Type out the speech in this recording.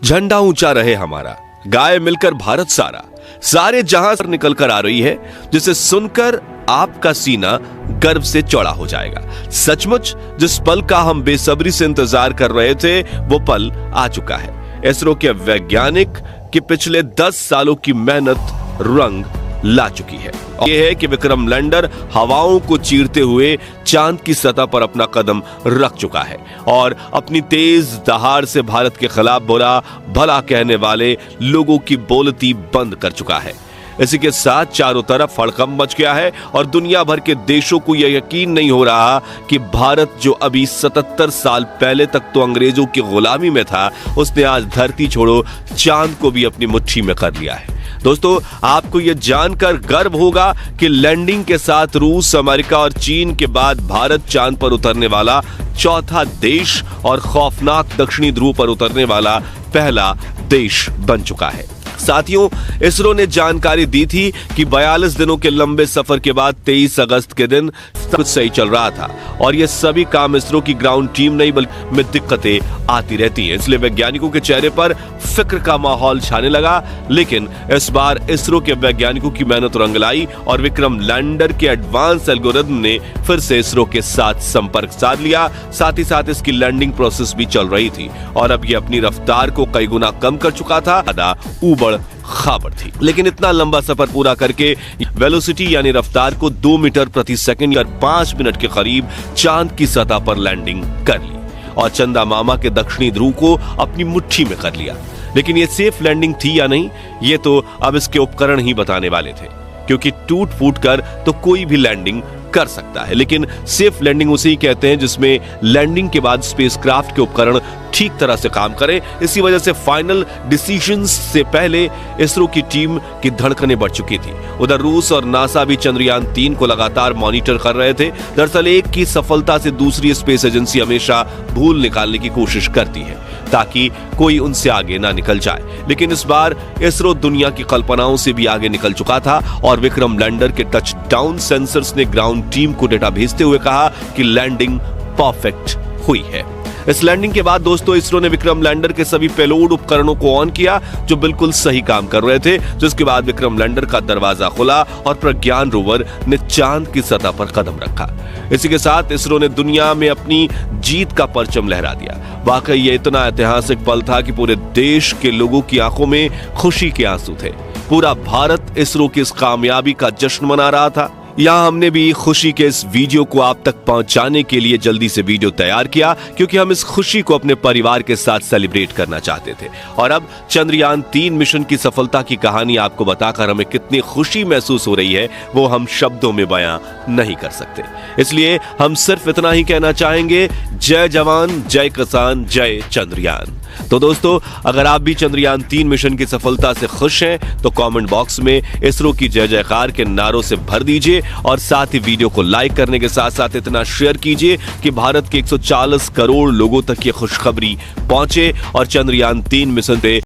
झंडा ऊंचा रहे हमारा, गाए मिलकर भारत सारा, सारे जहां से निकल कर आ रही है, जिसे सुनकर आपका सीना गर्व से चौड़ा हो जाएगा। सचमुच जिस पल का हम बेसब्री से इंतजार कर रहे थे वो पल आ चुका है। इसरो के वैज्ञानिक की पिछले 10 सालों की मेहनत रंग ला चुकी है। यह है कि विक्रम लैंडर हवाओं को चीरते हुए चांद की सतह पर अपना कदम रख चुका है और अपनी तेज दहाड़ से भारत के खिलाफ बुरा भला कहने वाले लोगों की बोलती बंद कर चुका है। इसी के साथ चारों तरफ हड़कंप मच गया है और दुनिया भर के देशों को यह यकीन नहीं हो रहा कि भारत, जो अभी 77 साल पहले तक तो अंग्रेजों की गुलामी में था, उसने आज धरती छोड़ो चांद को भी अपनी मुट्ठी में कर लिया है। दोस्तों, आपको यह जानकर गर्व होगा कि लैंडिंग के साथ रूस, अमेरिका और चीन के बाद भारत चांद पर उतरने वाला चौथा देश और खौफनाक दक्षिणी ध्रुव पर उतरने वाला पहला देश बन चुका है। साथियों, इसरो ने जानकारी दी थी कि 42 दिनों के लंबे सफर के बाद 23 अगस्त के दिन कुछ सही चल रहा था और ये सभी काम इसरो की ग्राउंड टीम नहीं बल्कि में दिक्कतें आती रहती हैं। इसलिए वैज्ञानिकों के चेहरे पर फिक्र का माहौल छाने लगा। लेकिन इस बार इसरो के वैज्ञानिकों की मेहनत रंग लाई और विक्रम लैंडर के एडवांस एल्गोरिथम ने फिर से इसरो के साथ संपर्क साध लिया। साथ ही साथ इसकी लैंडिंग प्रोसेस भी चल रही थी और अब ये अपनी रफ्तार को कई गुना कम कर चुका था। ऊबड़ खाबड़ थी, लेकिन इतना लंबा सफर पूरा करके वेलोसिटी यानी रफ्तार को 2 मीटर प्रति सेकंड या 5 मिनट के करीब चांद की सतह पर लैंडिंग कर ली और चंदा मामा के दक्षिणी ध्रुव को अपनी मुट्ठी में कर लिया। लेकिन ये सेफ लैंडिंग थी या नहीं, ये तो अब इसके उपकरण ही बताने वाले थे, क्योंकि टूट फूट कर तो कोई भी लैंडिंग कर सकता है, लेकिन सेफ लैंडिंग उसे ही कहते हैं जिसमें लैंडिंग के बाद स्पेसक्राफ्ट के उपकरण ठीक तरह से काम करें। इसी वजह से फाइनल डिसीजंस से पहले इसरो की टीम की धड़कनें बढ़ चुकी थी। उधर रूस और नासा भी चंद्रयान 3 को लगातार मॉनिटर कर रहे थे। दरअसल एक की सफलता से दूसरी स्पेस एजेंसी हमेशा भूल निकालने की कोशिश करती है ताकि कोई उनसे आगे ना निकल जाए, लेकिन इस बार इसरो दुनिया की कल्पनाओं से भी आगे निकल चुका था और विक्रम लैंडर के टच डाउन सेंसर्स ने ग्राउंड टीम को डेटा भेजते हुए कहा कि लैंडिंग परफेक्ट हुई है। इस लैंडिंग के बाद दोस्तों इसरो ने विक्रम लैंडर के सभी पेलोड उपकरणों को ऑन किया जो बिल्कुल सही काम कर रहे थे, जिसके बाद विक्रम लैंडर का दरवाजा खुला और प्रज्ञान रोवर ने चांद की सतह पर कदम रखा। इसी के साथ इसरो ने दुनिया में अपनी जीत का परचम लहरा दिया। वाकई ये इतना ऐतिहासिक पल था कि पूरे देश के लोगों की आंखों में खुशी के आंसू थे। पूरा भारत इसरो की इस कामयाबी का जश्न मना रहा था। यहाँ हमने भी खुशी के इस वीडियो को आप तक पहुंचाने के लिए जल्दी से वीडियो तैयार किया, क्योंकि हम इस खुशी को अपने परिवार के साथ सेलिब्रेट करना चाहते थे। और अब चंद्रयान 3 मिशन की सफलता की कहानी आपको बताकर हमें कितनी खुशी महसूस हो रही है वो हम शब्दों में बयां नहीं कर सकते। इसलिए हम सिर्फ इतना ही कहना चाहेंगे, जय जवान, जय किसान, जय चंद्रयान। तो दोस्तों, अगर आप भी चंद्रयान 3 मिशन की सफलता से खुश हैं तो कमेंट बॉक्स में इसरो की जय जयकार के नारों से भर दीजिए और साथ ही वीडियो को लाइक करने के साथ साथ इतना शेयर कीजिए कि भारत के 140 करोड़ लोगों तक ये खुशखबरी पहुंचे और चंद्रयान 3 मिशन पे